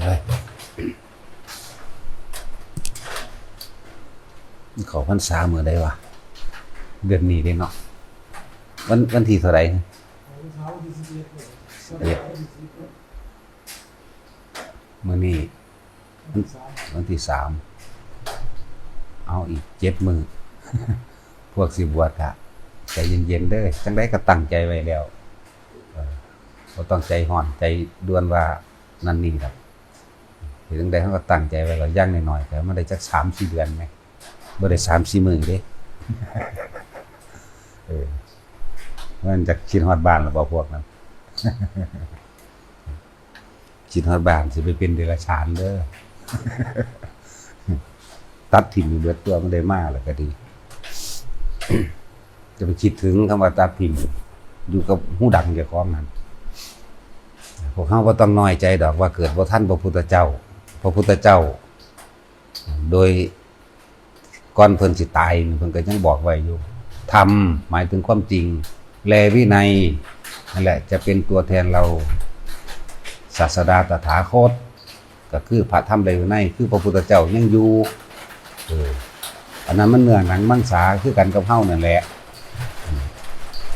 เลยขอพรรษาเมื่อใดวะเดือนนี้ได้เนาะวันที่เท่าไหร่มื้อนี้วันที่3เอาอีก7 มื้อ พวกสิบวชกะใจเย็นๆเด้อจังได้ก็ตั้งใจไว้แล้วบ่ต้องใจห่อนใจด่วนว่านั่นนี่ครับจังได้เขาก็ตั้งใจไว้แล้วอย่างน้อยๆแต่มันได้จัก 3-4 เดือนมั้ยบ่ได้ 3-4 มื้อเด้ มันจะคิดฮอดบ้านหรือบ่พวกนั้น คิดฮอดบ้านสิไปเป็นเดรัจฉานเด้อ ตัดถิ่นเบิดตัวมันได้มาแล้วก็ดี จะไปคิดถึงคำว่าตัดถิ่นอยู่กับหูดังเจ้าของนั้นพวกเฮาบ่ต้องน้อยใจดอกว่าเกิดบ่ทันพระพุทธเจ้าพระพุทธเจ้าโดยก่อนเพิ่นสิตายเพิ่นก็ยังบอกไว้อยู่ธรรมหมายถึงความจริงแลวินัยนั่นแหละจะเป็นตัวแทนเราศาสดาตถาคตก็คือพระธรรมแลวินัยคือพระพุทธเจ้ายังอยู่อันนั้นมันเนื้อหนังมังสาคือกันกับเฮานั่นแหละ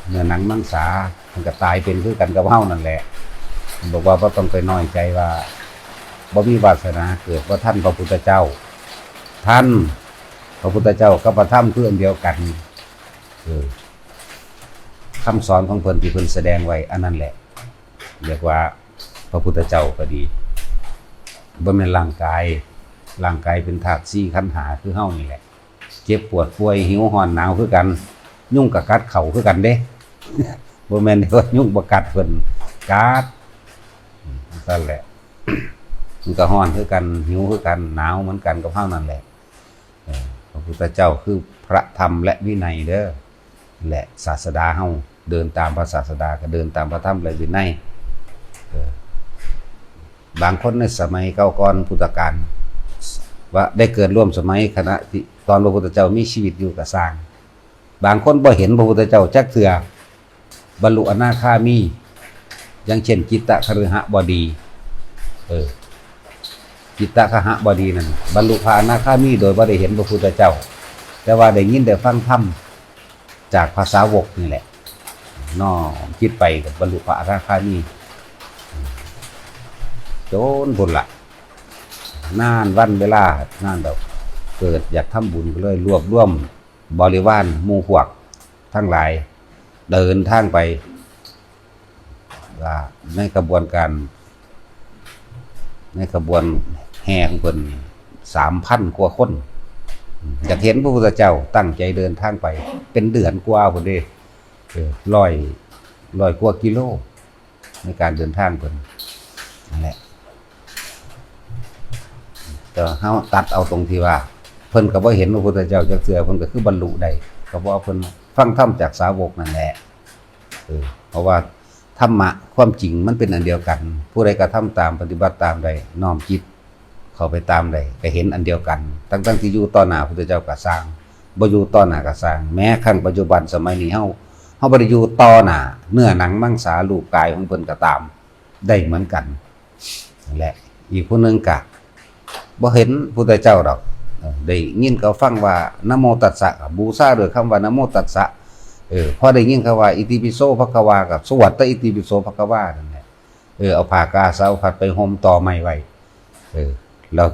เนื้อหนังมังสามันก็ตายเป็นคือกันกับเฮานั่นแหละบอกว่าบ่ต้องไปน้อยใจว่าบ่มีวาสนาเกิดว่าท่านพระพุทธเจ้าท่านพระพุทธเจ้ากับพระธรรมคืออันเดียวกันคำสอนของเพิ่นที่เพิ่นแสดงไว้อันนั้นแหละเรียกว่าพระพุทธเจ้าก็ดีบ่แม่นร่างกายเป็นธาตุ4ขันธ์5คือเฮานี่แหละเจ็บปวดป่วยหิวร้อนหนาวคือกันยุ่งกับกัดเข่าคือกันเด้ บ่แม่นว่ายุ่งบ่กัดเพิ่นกัดนั่นแหละ มันก็ร้อนคือกันหิวคือกันหนาวเหมือนกันกับเฮานั่นแหละพระพุทธเจ้าคือพระธรรมและวินัยเด้อและศาสดาเฮาเดินตามพระศาสดาก็เดินตามพระธรรมและวินัยบางคนในสมัยเก่าก่อนพุทธกาลว่าได้เกิดร่วมสมัยขณะที่ตอนพระพุทธเจ้ามีชีวิตอยู่ก็สร้างบางคนบ่เห็นพระพุทธเจ้าจักเทื่อบรรลุอนาคามีอย่างเช่นจิตตคฤหบดีจิตตคฤหบดีนั่นบรรลุพระอนาคามีโดยบ่ได้เห็นพระพุทธเจ้าแต่ว่าได้ยินได้ฟังธรรมจากภาษาวกนี่แหละน้อมคิดไปกับบรรลุพระอนาคามีจนบุญละนานวันเวลานานแบบเกิดอยากทำบุญก็เลยรวบรวมบริวารหมู่พวกทั้งหลายเดินทางไปว่าในกระบวนแห่ของเพิ่น 3,000 กว่าคนอยากเห็นพระพุทธเจ้าตั้งใจเดินทางไปเป็นเดือนกว่าพุ่นเด้ร้อยกว่ากิโลในการเดินทางเพิ่นนั่นแหละแต่เฮาตัดเอาตรงที่ว่าเพิ่นก็บ่เห็นพระพุทธเจ้าจักเทื่อเพิ่นก็คือบรรลุได้ก็เพราะเพิ่นฟังธรรมจากสาวกนั่นแหละเพราะว่าธรรมะความจริงมันเป็นอันเดียวกันผู้ใดกระทำตามปฏิบัติตามใดน้อมจิตเข้าไปตามใดก็เห็นอันเดียวกันทั้งที่อยู่ต่อหน้าพระพุทธเจ้าก็สร้างบ่อยู่ต่อหน้าก็สร้างแม้ครั้งปัจจุบันสมัยนี้เฮาบ่ได้อยู่ต่อหน้าเนื้อหนังมังสารูปกายของเพิ่นก็ตามได้เหมือนกันนั่นแหละอีกผู้นึงก็บ่เห็นพุทธเจ้าดอกได้ยินเขาฟังว่านะโมตัสสะบูชาด้วยคำว่านะโมตัสสะพอได้ยินคำว่าอิติปิโสภะคะวากับสวดแต่อิติปิโสภะคะวานั่นแหละเอาผ้ากาสาวพัดไปห่มต่อไม้ไว้แล้ว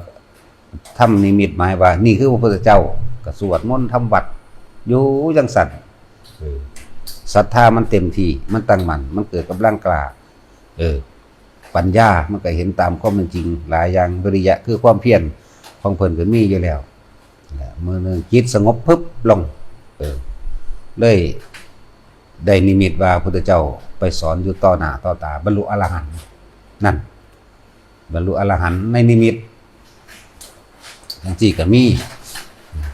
ทำนิมิตหมายว่านี่คือพระพุทธเจ้าก็สวดมนต์ทำวัดอยู่จังซั่นศรัทธามันเต็มที่มันตั้งมั่นมันเกิดกำลังกล้าปัญญามันก็เห็นตามความเป็นจริงหลายอย่างวิริยะคือความเพียรของเพิ่นก็มีอยู่แล้วมื้อนึงจิตสงบปึ๊บลงเลยได้นิมิตว่าพระพุทธเจ้าไปสอนอยู่ต่อหน้าต่อตาบรรลุอรหันต์นั่นบรรลุอรหันต์ในนิมิตจังซี่ก็มี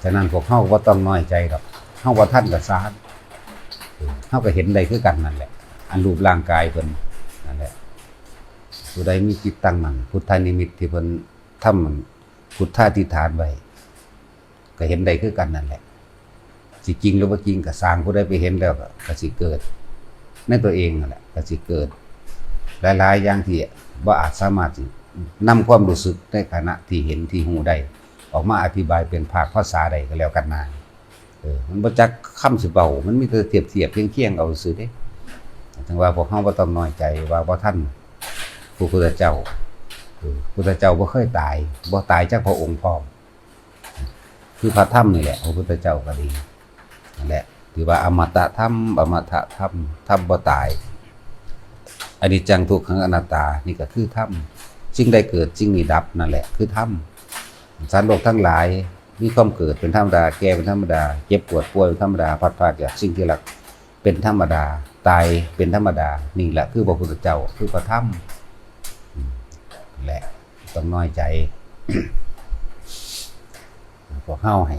ฉะนั้นพวกเฮาบ่ต้องน้อยใจดอกเฮาบ่ทันก็สร้างเฮาก็เห็นได้คือกันนั่นแหละอันรูปร่างกายเพิ่นนั่นแหละผู้ใดมีจิตตั้งมั่นพุทธานิมิตที่เพิ่นทำพุทธาธิษฐานไว้ก็เห็นได้คือกันนั่นแหละสิจริงหรือบ่จริงก็สร้างผู้ใดไปเห็นแล้วก็สิเกิดในตัวเองนั่นแหละก็สิเกิดหลายๆอย่างที่บ่อาจสามารถ นำความรู้สึกในขณะที่เห็นที่หูได้ออกมาอธิบายเป็นภาษาใดก็แล้วกันนามันบ่จักคำสิเบามันมีแต่เทียบเคียงเอาซื่อเด้ถึงว่าพวกเฮาบ่ต้องน้อยใจว่าบ่ทันพระพุทธเจ้าพุทธเจ้าบ่เคยตายบ่ตายจากพระองค์พร้อมคือพระธรรมนี่แหละพระพุทธเจ้าก็ดีนั่นแหละที่ว่าอมตะธรรมอมตะธรรมธรรมบ่ตายอนิจจังทุกขังอนัตตานี่ก็คือธรรมสิ่งใดเกิดสิ่งนี้ดับนั่นแหละคือธรรมสัตว์โลกทั้งหลายมีความเกิดเป็นธรรมดาแก่เป็นธรรมดาเจ็บปวดป่วยเป็นธรรมดาพัดพรากจากสิ่งที่รักเป็นธรรมดาตายเป็นธรรมดานี่แหละคือพระพุทธเจ้าคือพระธรรมแหละต้องน้อยใจ พวกเฮาให้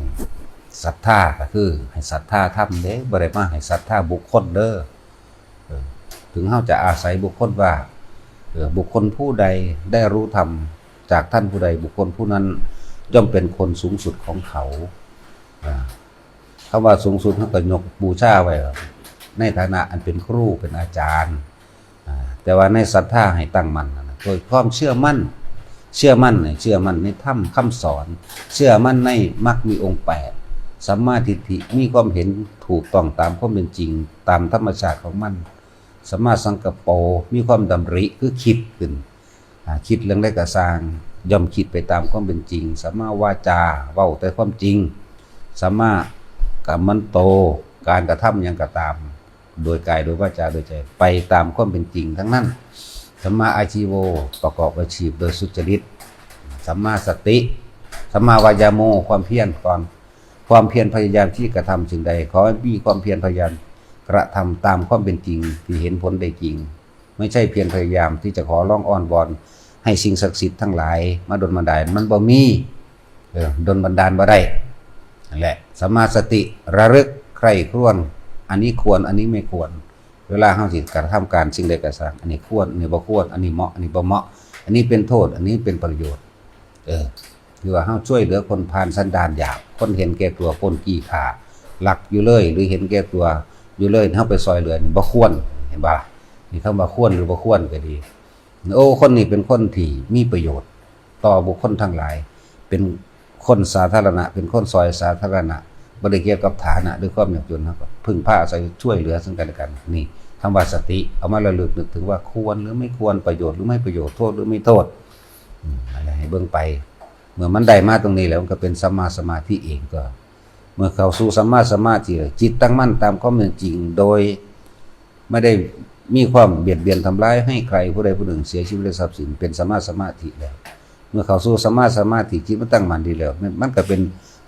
ศรัทธาก็คือให้ศรัทธาธรรมเด้บ่ได้มาให้ศรัทธาบุคคลเด้อถึงเฮาจะอาศัยบุคคลว่าบุคคลผู้ใดได้รู้ธรรมจากท่านผู้ใดบุคคลผู้นั้นย่อมเป็นคนสูงสุดของเขาคำว่าสูงสุดเขาก็ยกบูชาไว้ในฐานะอันเป็นครูเป็นอาจารย์แต่ว่าในศรัทธาให้ตั้งมั่นโดยความเชื่อมั่นในธรรมคำสอนเชื่อมั่นในมรรคมีองค์8สัมมาทิฏฐิมีความเห็นถูกต้องตามความเป็นจริงตามธรรมชาติของมันสัมมาสังกัปโปมีความดำริคือคิดขึ้นคิดเรื่องใดก็สร้างย่อมคิดไปตามความเป็นจริงสัมมาวาจาเว้าแต่ความจริงสัมมากัมมันโตการกระทำอย่างกระตามโดยกายโดยวาจาโดยใจไปตามความเป็นจริงทั้งนั้นสัมมาอาชีโวประกอบอาชีพโดยสุจริตสัมมาสติสัมมาวายาโมความเพียรพยายามที่กระทำสิ่งใดขอให้มีความเพียรพยายามกระทำตามความเป็นจริงที่เห็นผลได้จริงไม่ใช่เพียรพยายามที่จะขอร้องอ้อนวอนให้สิ่งศักดิ์สิทธิ์ทั้งหลายมาดลบันดาลมันบ่มีดลบันดาลบ่ได้นั่นแหละสัมมาสติระลึกใคร่ครวญอันนี้ควรอันนี้ไม่ควรเวลาเฮาสิกระทำการสิ่งใดก็ตามอันนี้ควรอันนี้บ่ควรอันนี้เหมาะอันนี้บ่เหมาะอันนี้เป็นโทษอันนี้เป็นประโยชน์คือว่าเฮาช่วยเหลือคนผ่านสันดานหยาบคนเห็นแก่ตัวคนขี้ขลาดหลักอยู่เลยหรือเห็นแก่ตัวอยู่เลยเฮาไปซอยเหลือนี่บ่ควรเห็นบ่นี่คำว่าควรหรือบ่ควรก็ดีโอ้คนนี้เป็นคนที่มีประโยชน์ต่อบุคคลทั้งหลายเป็นคนสาธารณะเป็นคนซอยสาธารณะบ่ได้เกี่ยวกับฐานะหรือความยากจนครับพึ่งพาอาศัยช่วยเหลือซึ่งกันและกันนี่คำว่าสติเอามาระลึกนึกถึงว่าควรหรือไม่ควรประโยชน์หรือไม่ประโยชน์โทษหรือไม่โทษอะไรให้เบิ่งไปเมื่อมันได้มาตรงนี้แล้วมันก็เป็นสัมมาสมาธิเองก็เมื่อเข้าสู่สัมมาสมาธิจิตตั้งมั่นตามความเป็นจริงโดยไม่ได้มีความเบียดเบียนทำร้ายให้ใครผู้ใดผู้หนึ่งเสียชีวิตหรือทรัพย์สินเป็นสัมมาสมาธิแล้วเมื่อเข้าสู่สัมมาสมาธิจิตมันตั้งมั่นดีแล้วมันก็เป็น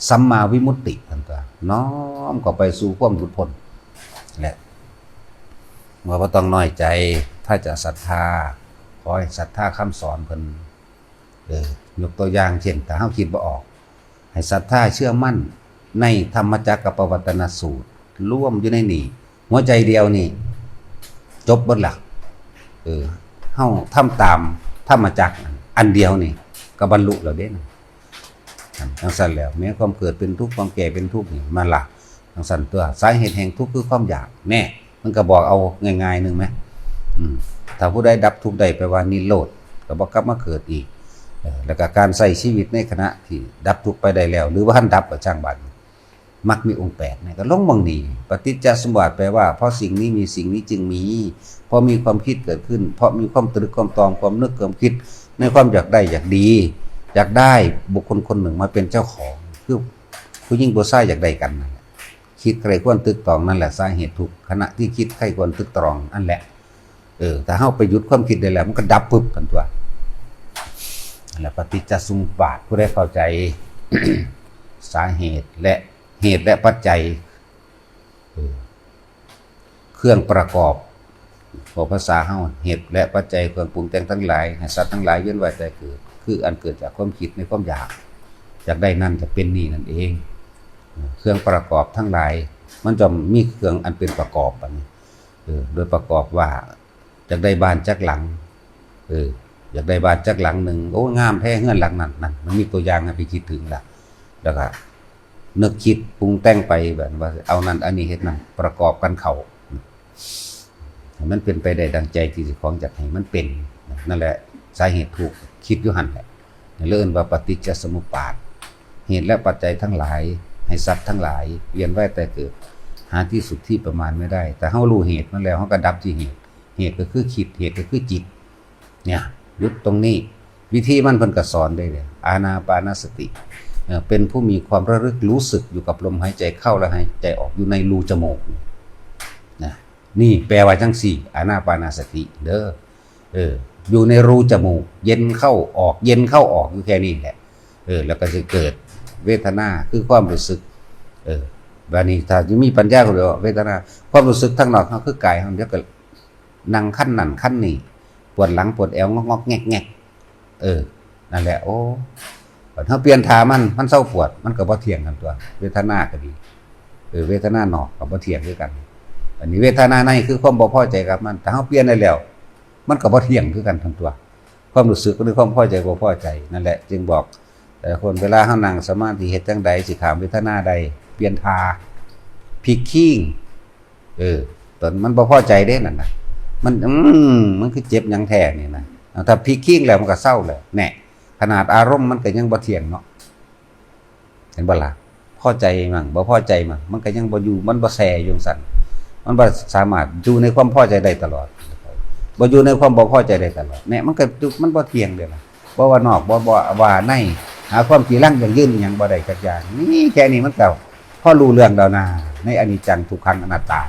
สัมมาวิมุตติต่างๆน้อมเข้าไปสู่ความหลุดพ้นแหละว่าบ่ต้องน้อยใจถ้าจะศรัทธาขอให้ศรัทธาคำสอนเพิ่นยกตัวอย่างเช่นถ้าเฮาคิดบ่ออกให้ศรัทธาเชื่อมั่นในธรรมจักรปวัตตนสูตรร่วมอยู่ในนี่หัวใจเดียวนี่จบเบิดล่ะเฮาทำตามธรรมจักรอันเดียวนี่ก็บรรลุแล้วเด้จังซั่นแล้วแม้ความเกิดเป็นทุกข์ความแก่เป็นทุกข์นี่มันล่ะจังซั่นตัวสาเหตุแห่งทุกข์คือความอยากแน่มันก็บอกเอาง่ายๆนึงมั้ยถ้าผู้ใดดับทุกข์ได้แปลว่านิโรธก็บ่กลับมาเกิดอีกแล้วก็การใช้ชีวิตในขณะที่ดับทุกข์ไปได้แล้วหรือว่าท่านดับก็ช่างบัดมักมีองค์8นี่ก็ลงมองนี่ปฏิจจสมุปบาทแปลว่าเพราะสิ่งนี้มีสิ่งนี้จึงมีเพราะมีความคิดเกิดขึ้นเพราะมีความตรึกความตรองความนึกความคิดในความอยากได้อยากดีอยากได้บุคคลคนหนึ่งมาเป็นเจ้าของคือผู้หญิงผู้ชายอยากได้กันนั่นแหละคิดใครควรตึกตรองนั่นแหละสาเหตุทุกขณะที่คิดใครควรตึกตรองนั่นแหละแต่เฮาไปหยุดความคิดได้แล้วมันก็ดับปึ๊บกันตัวนั่นแหละปฏิจจสมุปบาทผู้ใดเข้าใจ สาเหตุและเหตุและปัจจัยเครื่องประกอบของภาษาเฮาเหตุและปัจจัยเครื่องปรุงแต่งทั้งหลายให้สัตว์ทั้งหลายเวียนว่ายตายเกิดคืออันเกิดจากความคิดในความอยากได้นั่นจะเป็นนี่นั่นเองเครื่องประกอบทั้งหลายมันจะมีเครื่องอันเป็นประกอบอันนี้โดยประกอบว่าอยากได้บ้านจักหลังอยากได้บ้านจักหลังหนึ่งโอ้งามแท้เฮือนหลังนั้นมันมีตัวอย่างให้ไปคิดถึงละแล้วก็นึกคิดปรุงแต่งไปแบบว่าเอานั้นอันนี้เฮ็ดนั่นประกอบกันเข้ามันเป็นไปได้ดังใจที่สิของจักให้มันเป็นนั่นแหละ สาเหตุถูกคิดอยู่หั่นแหละเริ่นว่าปฏิจจสมุปบาทเหตุและปัจจัยทั้งหลายให้สัตว์ทั้งหลายเวียนว่ายแต่เกิดหาที่สุดที่ประมาณไม่ได้แต่เฮารู้เหตุมันแล้วเฮาก็ดับที่เหตุก็คือคิดเหตุก็คือจิตเนี่ยหยุดตรงนี้วิธีมันเพิ่นก็สอนได้เลยอานาปานสติเป็นผู้มีความระลึกรู้สึกอยู่กับลมหายใจเข้าและหายใจออกอยู่ในรูจมูกนะนี่แปลว่าจังสี่อานาปานสติเด้ออยู่ในรูจมูกเย็นเข้าออกเย็นเข้าออกอยู่แค่นี้แหละแล้วก็จะเกิดเวทนาคือความรู้สึกบานี้ถ้าจะมีปัญญาก็เรียกว่าเวทนาความรู้สึกทั้งนอกเขาคือกายเขาเดี๋ยวก็นั่งขั้นนั่นขั้นนี่ปวดหลังปวดเอวงอกๆแงกๆนั่นแหละโอ้ถ้าเปลี่ยนท่ามันเศร้าปวดมันก็บ่เที่ยงกันตัวเวทนาก็ดีเวทนานอกก็บ่เที่ยงด้วยกันอันนี้เวทนาในคือความบ่พอใจกับมันแต่เฮาเปลี่ยนได้แล้วมันก็บ่เที่ยงคือกันทั้งตัวความรู้สึกหรือความพอใจบ่พอใจนั่นแหละจึงบอกแต่คนเวลาเฮานั่งสมาธิเฮ็ดจังใดสิข้ามเวทนาใดเปลี่ยนท่าพลิกขิ้งตอนมันบ่พอใจเด้นั่นน่ะมันคือเจ็บหยังแท้นี่นะถ้าพลิกขิ้งแล้วมันก็เศร้าแล้วแน่ขนาดอารมณ์มันก็ยังบ่เที่ยงเนาะเห็นบ่ล่ะพอใจมั่งบ่พอใจมั่งมันก็ยังบ่อยู่มันบ่แส่อยู่สั่นมันบ่สามารถอยู่ในความพอใจได้ตลอดบ่อยู่ในความบ่พอใจได้ตลอดแน่มันก็มันบ่เที่ยงเด้ล่ะบ่ว่านอกบ่ว่าในหาความจีรังอย่างยืนหยังบ่ได้จักอย่างนี่แค่นี้มันก็พอรู้เรื่องแล้วนะในอนิจจังทุกขังอนัตตา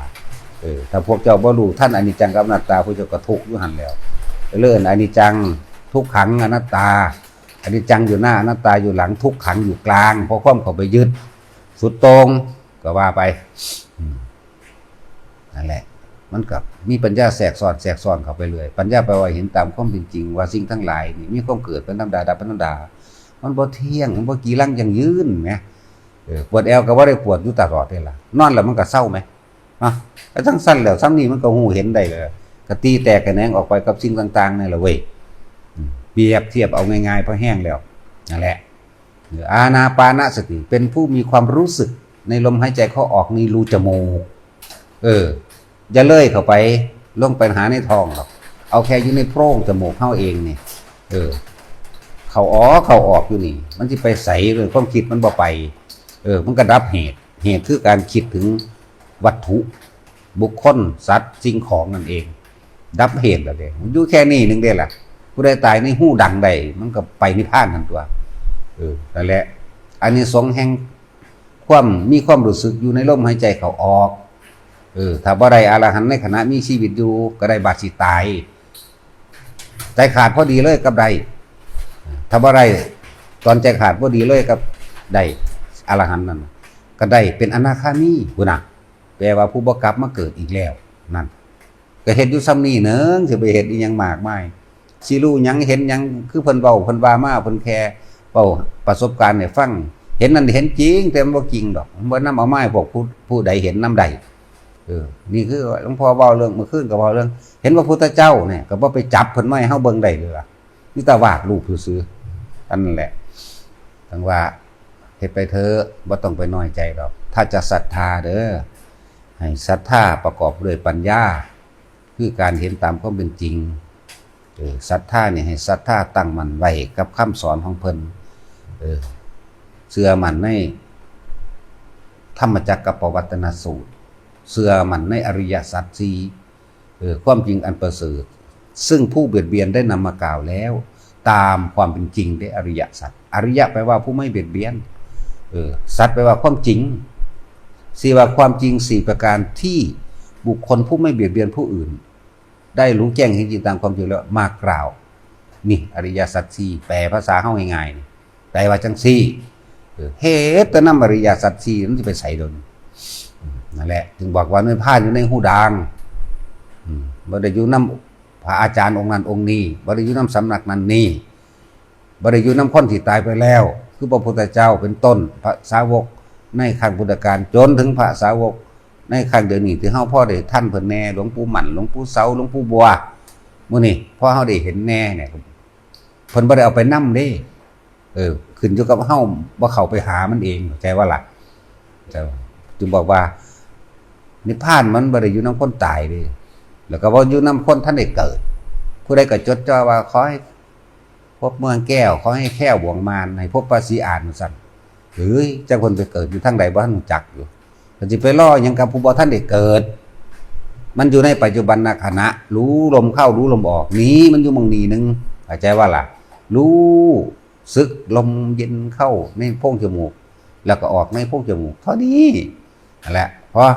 ถ้าพวกเจ้าบ่รู้ท่านอนิจจังกับอนัตตาพวกเจ้าก็ทุกข์อยู่หั่นแล้วเรื่องอนิจจังทุกขังอนัตตาอนิจจังอยู่หน้าอนัตตาอยู่หลังทุกขังอยู่กลางเพราะความเข้าไปยึดสุดตรงก็ว่าไปนั่นแหละมันกับมีปัญญาแทรกซ้อนเข้าไปเลยปัญญาแปลว่าเห็นตามความเป็นจริงว่าสิ่งทั้งหลายนี่มีความเกิดเป็นธรรมดาดับเป็นธรรมดามันบ่เที่ยงมันบ่กี่ลังอย่างยืนแหมปวดแอวก็บ่ได้ปวดอยู่ตลอดเด้ล่ะนอนแล้วมันก็เศร้าไหมก็ทั้งสั้นแล้วซ้ำนี้มันก็หูเห็นได้เลยก็ตีแตกกระแหนงออกไปกับสิ่งต่างๆนี่แหละเว้ยเปรียบเทียบเอาง่ายๆเพราะแห้งแล้วนั่นแหละอานาปานสติเป็นผู้มีความรู้สึกในลมหายใจเข้าออกในรูจมูกอย่าเลยเข้าไปลงไปหาในท้องหรอกเอาแค่อยู่ในโพรงจมูกเข้าเองนี่เข้าออกอยู่นี่มันสิไปใสเลยความคิดมันบ่ไปมันก็ดับเหตุคือการคิดถึงวัตถุบุคคลสัตว์สิ่งของนั่นเองดับเหตุแล้วเด้อยู่แค่นี้นึงเด้ล่ะผู้ใดตายในหูดังใดมันก็ไปนิพพานทั้งตัวนั่นแหละอันนี้สงแห่งความมีความรู้สึกอยู่ในลมหายใจเข้าออกถ้าบ่ได้อรหันต์ในขณะมีชีวิตอยู่ก็ได้บาดสิตายใจขาดพอดีเลยกับใดถ้าบ่ได้ตอนใจขาดพอดีเลยกับใดอรหันต์นั่นก็ได้เป็นอนาคามีพุ่นน่ะแปลว่าผู้บ่กลับมาเกิดอีกแล้วนั่นก็เฮ็ดอยู่ซ้ำนี้เนิ่งสิไปเฮ็ดอีหยังมากมายสิรู้หยังเห็นหยังคือเพิ่นเว้าเพิ่นว่ามาเพิ่นแค่เว้าประสบการณ์ให้ฟังเห็นนั่นเห็นจริงแต่มันบ่จริงดอกมันบ่นำเอามาให้พวกผู้ใดเห็นนำใดนี่คือหลวงพ่อเว้าเรื่องเมื่อคืนก็เว้าเรื่องเห็นว่าพุทธเจ้าเนี่ยก็บ่ไปจับเพิ่นมาให้เฮาเบิ่งได้เลยล่ะมีแต่วาดรูปซื่อๆอันนั้นแหละทั้งว่าเฮ็ดไปเถอะบ่ต้องไปน้อยใจดอกถ้าจะศรัทธาเด้อให้ศรัทธาประกอบด้วยปัญญาคือการเห็นตามความเป็นจริงศรัทธาเนี่ยให้ศรัทธาตั้งมั่นไว้กับคำสอนของเพิ่นเชื่อมั่นในธรรมจักรปวัตตนสูตรเชื่อมั่นในอริยสัจสี่ความจริงอันประเสริฐซึ่งผู้เบียดเบียนได้นำมากล่าวแล้วตามความเป็นจริงได้อริยสัจอริยะแปลว่าผู้ไม่เบียดเบียนสัจแปลว่าความจริงสี่ว่าความจริง4ประการที่บุคคลผู้ไม่เบียดเบียนผู้อื่นได้รู้แจ้งเห็นจริงตามความจริงแล้วมากล่าวนี่อริยสัจสี่แปลภาษาเฮาง่ายๆนี่แปลว่าจังซี่เฮ็ดแต่นำอริยสัจสี่มันสิไปใส่ดนนั่นแหละถึงบอกว่านิพพานอยู่ในหูดังบ่ได้อยู่นำพระอาจารย์องค์นั้นองค์นี้บ่ได้อยู่นำสำนักนั้นนี่บ่ได้อยู่นำคนที่ตายไปแล้วคือพระพุทธเจ้าเป็นต้นพระสาวกในครั้งพุทธกาลจนถึงพระสาวกในครั้งเดี๋ยวนี้ที่เฮาพอได้ท่านเพิ่นแน่หลวงปู่หมั่นหลวงปู่เสาหลวงปู่บัวมื้อนี้พอเฮาได้เห็นแน่เนี่ยเพิ่นบ่ได้เอาไปนำเด้ขึ้นอยู่กับเฮาบ่เข้าไปหามันเองเข้าใจว่าล่ะจึงบอกว่านิพพานมันบ่ได้อยู่นำคนตายเด้แล้วก็บ่อยู่นำคนท่านได้เกิดผู้ใดก็จดจ่อว่าขอให้ พบเมืองแก้วเขาให้แค่วบ่วงมารให้พบปราสีอ่านสั่นหรือจังคนไปเกิดอยู่ทางใดบ่ทันรู้จักอยู่ก็สิไปล่อหยังกับผู้บ่ทันได้เกิดมันอยู่ในปัจจุบันขณะรู้ลมเข้ารู้ลมออกนี้มันอยู่หม่องนี้นึงเข้าใจว่าล่ะรู้สึกลมเย็นเข้าในโพรงจมูกแล้วก็ออกในโพรงจมูกเท่านี้นั่นแหละเพราะ